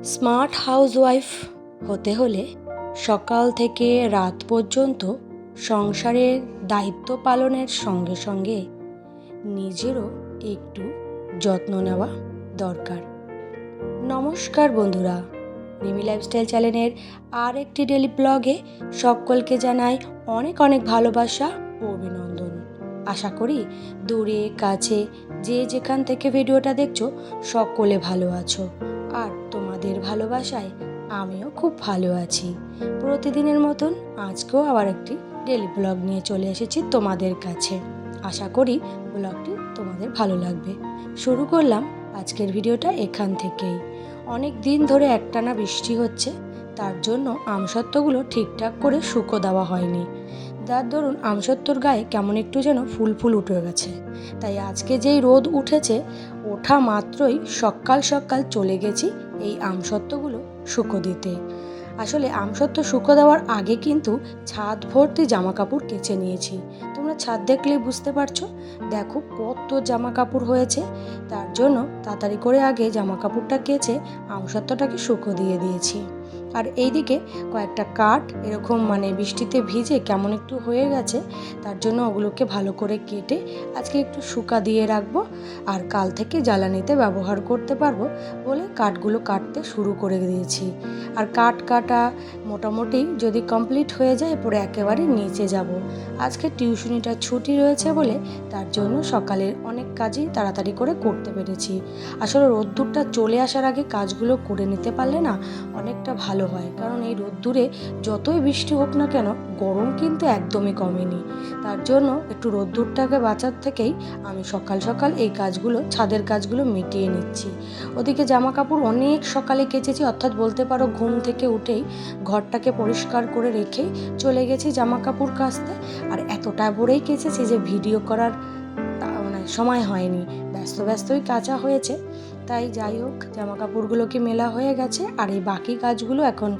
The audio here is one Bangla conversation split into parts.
স্মার্ট হাউসওয়াইফ হতে হলে সকাল থেকে রাত পর্যন্ত সংসারের দায়িত্ব পালনের সঙ্গে সঙ্গে নিজেরও একটু যত্ন নেওয়া দরকার। নমস্কার বন্ধুরা, রিমি লাইফস্টাইল চ্যানেলের আর একটি ডেলি ব্লগে সকলকে জানাই অনেক অনেক ভালোবাসা ও অভিনন্দন। আশা করি দূরে কাছে যে যেখান থেকে ভিডিওটা দেখছো সকলে ভালো আছো, আর তোমাদের ভালোবাসায় আমিও খুব ভালো আছি। প্রতিদিনের মতন আজকেও আবার একটি ডেলি ব্লগ নিয়ে চলে এসেছি তোমাদের কাছে। আশা করি ব্লগটি তোমাদের ভালো লাগবে। শুরু করলাম আজকের ভিডিওটা এখান থেকেই। অনেক দিন ধরে একটানা বৃষ্টি হচ্ছে, তার জন্য আমসত্ত্বগুলো ঠিকঠাক করে শুকো দেওয়া হয়নি। যার দরুন আমসত্ত্বর গায়ে কেমন একটু যেন ফুল ফুল উঠে গেছে। তাই আজকে যেই রোদ উঠেছে, ওঠা মাত্রই সকাল সকাল চলে গেছি এই আমসত্ত্বগুলো শুকো দিতে। আসলে আমসত্ত্ব শুকো দেওয়ার আগে কিন্তু ছাদ ভর্তি জামা কাপড় কেচে নিয়েছি। তোমরা ছাদ দেখলেই বুঝতে পারছো, দেখো কত জামা কাপড় হয়েছে। তার জন্য তাড়াতাড়ি করে আগে জামা কাপড়টা কেচে আমসত্ত্বটাকে শুকো দিয়ে দিয়েছি। আর এইদিকে কয়েকটা কাঠ এরকম বৃষ্টিতে ভিজে কেমন একটু হয়ে গেছে, তার জন্য ওগুলোকে ভালো করে কেটে আজকে একটু শুকা দিয়ে রাখবো। আর কাল থেকে জ্বালানিতে ব্যবহার করতে পারবো বলে কাঠগুলো কাটতে শুরু করে দিয়েছি। আর কাঠ কাটা মোটামুটি যদি কমপ্লিট হয়ে যায়, এরপরে একেবারে নিচে যাব। আজকে টিউশনিটা ছুটি রয়েছে বলে তার জন্য সকালের অনেক কাজই তাড়াতাড়ি করে করতে পেরেছি। আসলে রোদ্দুরটা চলে আসার আগে কাজগুলো করে নিতে পারলে না অনেকটা ভালো হয়, কারণ এই রোদ্দুরে যতই বৃষ্টি হোক না কেন গরম কিন্তু একদমই কমেনি। তার জন্য একটু রোদ্দুরটাকে বাঁচার থেকেই আমি সকাল সকাল এই কাজগুলো, ছাদের কাজগুলো মিটিয়ে নিচ্ছি। ওদিকে জামা কাপড় অনেক সকালে কেচেছি, অর্থাৎ বলতে পারো ঘুম থেকে উঠেই ঘরটাকে পরিষ্কার করে রেখেই চলে গেছি জামা কাপড় কাচতে। আর এতটা ভোরেই কেচেছি যে ভিডিও করার সময় হয়নি, ব্যস্তই কাচা হয়েছে। তাই যাই হোক, জামা কাপড়গুলোকে মেলা হয়ে গেছে আর এই বাকি কাজগুলো এখন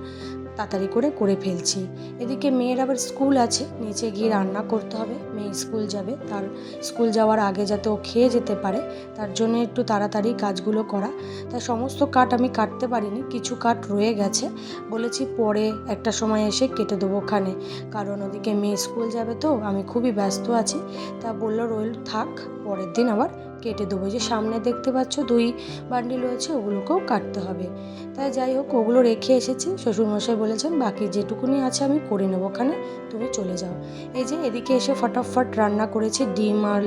তাড়াতাড়ি করে ফেলছি। এদিকে মেয়ের আবার স্কুল আছে, নিচে গিয়ে রান্না করতে হবে। মেয়ে স্কুল যাবে, তার স্কুল যাওয়ার আগে যাতে ও খেয়ে যেতে পারে, তার জন্য একটু তাড়াতাড়ি কাজগুলো করা। তাই সমস্ত কাঠ আমি কাটতে পারিনি, কিছু কাঠ রয়ে গেছে। বলেছি পরে একটা সময় এসে কেটে দেবো ওখানে, কারণ ওদিকে মেয়ে স্কুল যাবে তো আমি খুবই ব্যস্ত আছি। তা বললো রইল থাক, পরের দিন আবার কেটে দেবো। যে সামনে দেখতে পাচ্ছ 2 বান্ডিল রয়েছে, ওগুলোকেও কাটতে হবে। তাই যাই হোক, ওগুলো রেখে এসেছি। শ্বশুরমশাই বলেছেন বাকি যেটুকুনি আছে আমি করে নেবো, ওখানে তুমি চলে যাও। এই যে এদিকে এসে ফটাফট রান্না করেছি, ডিম আর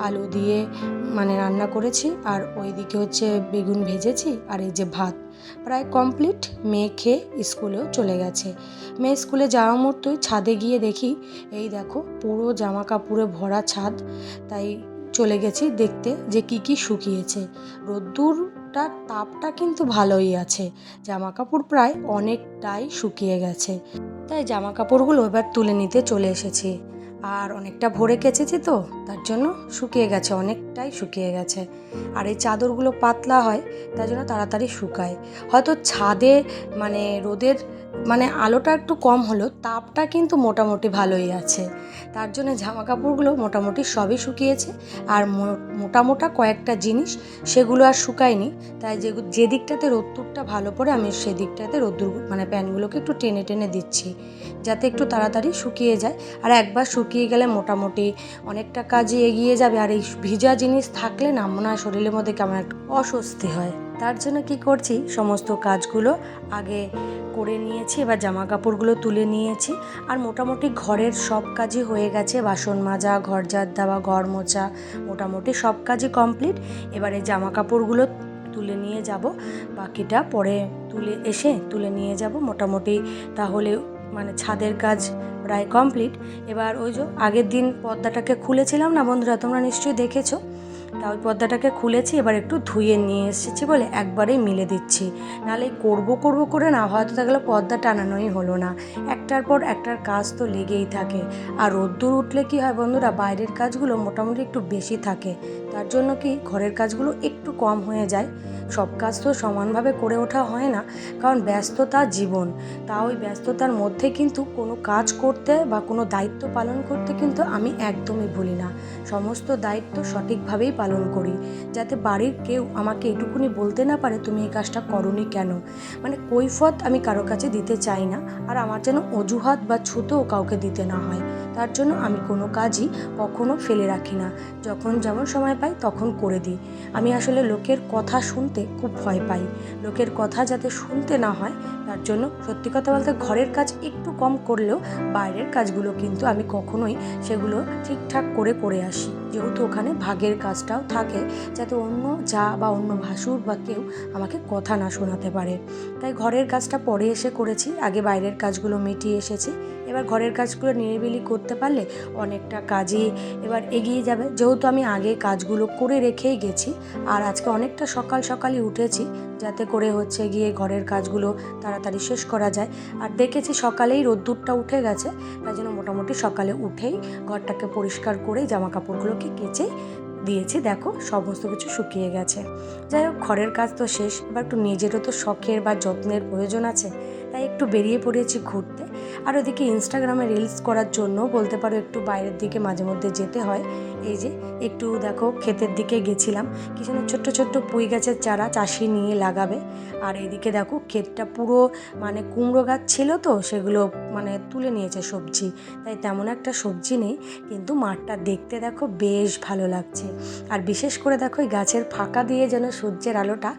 আলু দিয়ে রান্না করেছি। আর ওইদিকে হচ্ছে বেগুন ভেজেছি, আর এই যে ভাত প্রায় কমপ্লিট। মেয়ে খেয়ে স্কুলেও চলে গেছে। মেয়ে স্কুলে যাওয়া মুহূর্তই ছাদে গিয়ে দেখি এই দেখো পুরো জামা কাপড়ে ভরা ছাদ। তাই চলে গেছি দেখতে যে কি শুকিয়েছে। রোদ্দুরটার তাপটা কিন্তু ভালোই আছে, জামা কাপড় প্রায় অনেকটাই শুকিয়ে গেছে। তাই জামা কাপড়গুলো এবার তুলে নিতে চলে এসেছি। আর অনেকটা ভোরে কেচেছি তো তার জন্য শুকিয়ে গেছে, অনেকটাই শুকিয়ে গেছে। আর এই চাদরগুলো পাতলা হয়, তার জন্য তাড়াতাড়ি শুকায়। হয়তো ছাদে রোদের আলোটা একটু কম হলো, তাপটা কিন্তু মোটামুটি ভালোই আছে। তার জন্য জামা কাপড়গুলো মোটামুটি সবই শুকিয়েছে। আর মোটা কয়েকটা জিনিস সেগুলো আর শুকায়নি। তাই যে দিকটাতে রোদ্দুরটা ভালো পড়ে আমি সেদিকটাতে রোদ্দুর প্যান্টগুলোকে একটু টেনে টেনে দিচ্ছি, যাতে একটু তাড়াতাড়ি শুকিয়ে যায়। আর একবার শুকিয়ে গেলে মোটামুটি অনেকটা কাজই এগিয়ে যাবে। আর এই ভিজা জিনিস থাকলে না মনে হয় শরীরের মধ্যে কেমন একটা অস্বস্তি হয়। তার জন্য কি করছি, সমস্ত কাজগুলো আগে করে নিয়েছি, এবার জামা কাপড়গুলো তুলে নিয়েছি। আর মোটামুটি ঘরের সব কাজই হয়ে গেছে, বাসন মাজা, ঘর ঝাড় দেওয়া, ঘর মোছা, মোটামুটি সব কাজই কমপ্লিট। এবারে জামা কাপড়গুলো তুলে নিয়ে যাব, বাকিটা পরে তুলে নিয়ে যাব মোটামুটি। তাহলে ছাদের কাজ প্রায় কমপ্লিট। এবার ওই যে আগের দিন পর্দাটাকে খুলেছিলাম না বন্ধুরা, তোমরা নিশ্চয়ই দেখেছো। তা ওই পর্দাটাকে খুলেছি, এবার একটু ধুয়ে নিয়ে এসেছি বলে একবারেই মিলে দিচ্ছি। নাহলে করবো করে না হয়তো থাকলে পর্দা টানানোই হলো না। একটার পর একটার কাজ তো লেগেই থাকে। আর রোদ্দুর উঠলে কি হয় বন্ধুরা, বাইরের কাজগুলো মোটামুটি একটু বেশি থাকে। তার জন্য কি ঘরের কাজগুলো একটু কম হয়ে যায়। সব কাজ তো সমানভাবে করে ওঠা হয় না, কারণ ব্যস্ততা জীবন। তা ওই ব্যস্ততার মধ্যে কিন্তু কোনো কাজ করতে বা কোনো দায়িত্ব পালন করতে কিন্তু আমি একদমই ভুলি না। সমস্ত দায়িত্ব সঠিকভাবেই পালন পালন করি, যাতে বাড়ির কেউ আমাকে এটুকুনি বলতে না পারে তুমি এই কাজটা করোনি কেন। মানে কৈফিয়ত আমি কারো কাছে দিতে চাই না, আর আমার যেন অজুহাত বা ছুতোও কাউকে দিতে না হয়। তার জন্য আমি কোনো কাজই কখনো ফেলে রাখি না, যখন যেমন সময় পাই তখন করে দিই। আমি আসলে লোকের কথা শুনতে খুব ভয় পাই। লোকের কথা যাতে শুনতে না হয় তার জন্য সত্যি কথা বলতে ঘরের কাজ একটু কম করলেও বাইরের কাজগুলো কিন্তু আমি কখনোই সেগুলো ঠিকঠাক করে আসি, যেহেতু ওখানে ভাগের কাজটাও থাকে, যাতে অন্য যা বা অন্য ভাসুর বা কেউ আমাকে কথা না শোনাতে পারে। তাই ঘরের কাজটা পরে এসে করেছি, আগে বাইরের কাজগুলো মিটিয়ে এসেছি। এবার ঘরের কাজগুলো নিরিবিলি করতে পারলে অনেকটা কাজই এবার এগিয়ে যাবে, যেহেতু আমি আগে কাজগুলো করে রেখেই গেছি। আর আজকে অনেকটা সকালই উঠেছি, যাতে করে হচ্ছে গিয়ে ঘরের কাজগুলো তাড়াতাড়ি শেষ করা যায়। আর দেখেছি সকালেই রোদ্দুরটা উঠে গেছে, তাই জন্য মোটামুটি সকালে উঠেই ঘরটাকে পরিষ্কার করে জামা কাপড়গুলোকে কেচে দিয়েছি। দেখো সমস্ত কিছু শুকিয়ে গেছে। যাই হোক, ঘরের কাজ তো শেষ, এবার একটু নিজেরও তো শখের বা যত্নের প্রয়োজন আছে, তাই একটু বেরিয়ে পড়েছি ঘুরতে। আর ওদিকে ইনস্টাগ্রামে রিলস করার জন্য বলতে পারো একটু বাইরের দিকে মাঝে মধ্যে যেতে হয়। এই যে একটু দেখো ক্ষেতের দিকে গেছিলাম, কিছু না ছোট্ট পুঁই গাছের চারা চাষি নিয়ে লাগাবে। আর এদিকে দেখো ক্ষেতটা পুরো মানে কুমড়ো গাছ ছিল, তো সেগুলো মানে তুলে নিয়েছে সবজি, তাই তেমন একটা সবজি নেই, কিন্তু মাঠটা দেখতে দেখো বেশ ভালো লাগছে। আর বিশেষ করে দেখো এই গাছের ফাঁকা দিয়ে যেন সূর্যের আলোটা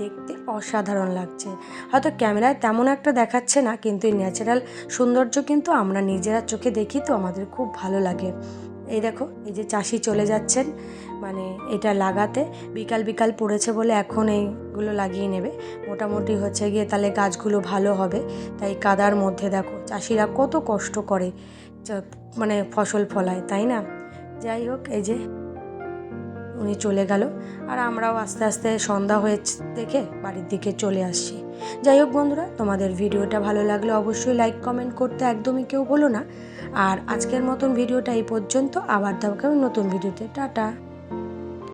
দেখতে অসাধারণ লাগছে। হয়তো ক্যামেরায় তেমন একটা দেখাচ্ছে না, কিন্তু এই ন্যাচারাল সৌন্দর্য কিন্তু আমরা নিজেরা চোখে দেখি, তো আমাদের খুব ভালো লাগে। এই দেখো এই যে চাষি চলে যাচ্ছেন মানে এটা লাগাতে, বিকাল পড়েছে বলে এখন এইগুলো লাগিয়ে নেবে। মোটামুটি হচ্ছে গিয়ে তাহলে গাছগুলো ভালো হবে। তাই কাদার মধ্যে দেখো চাষিরা কত কষ্ট করে মানে ফসল ফলায়, তাই না? যাই হোক, এই যে উনি চলে গেল, আর আমরাও আস্তে আস্তে সন্ধ্যা হয়ে দেখে বাড়ির দিকে চলে আসছি। যাই হোক বন্ধুরা, তোমাদের ভিডিওটা ভালো লাগলে অবশ্যই লাইক কমেন্ট করতে একদমই কেউ বলো না। আর আজকের মতন ভিডিওটা এই পর্যন্ত, আবার দেখা হবে নতুন ভিডিওতে। টাটা।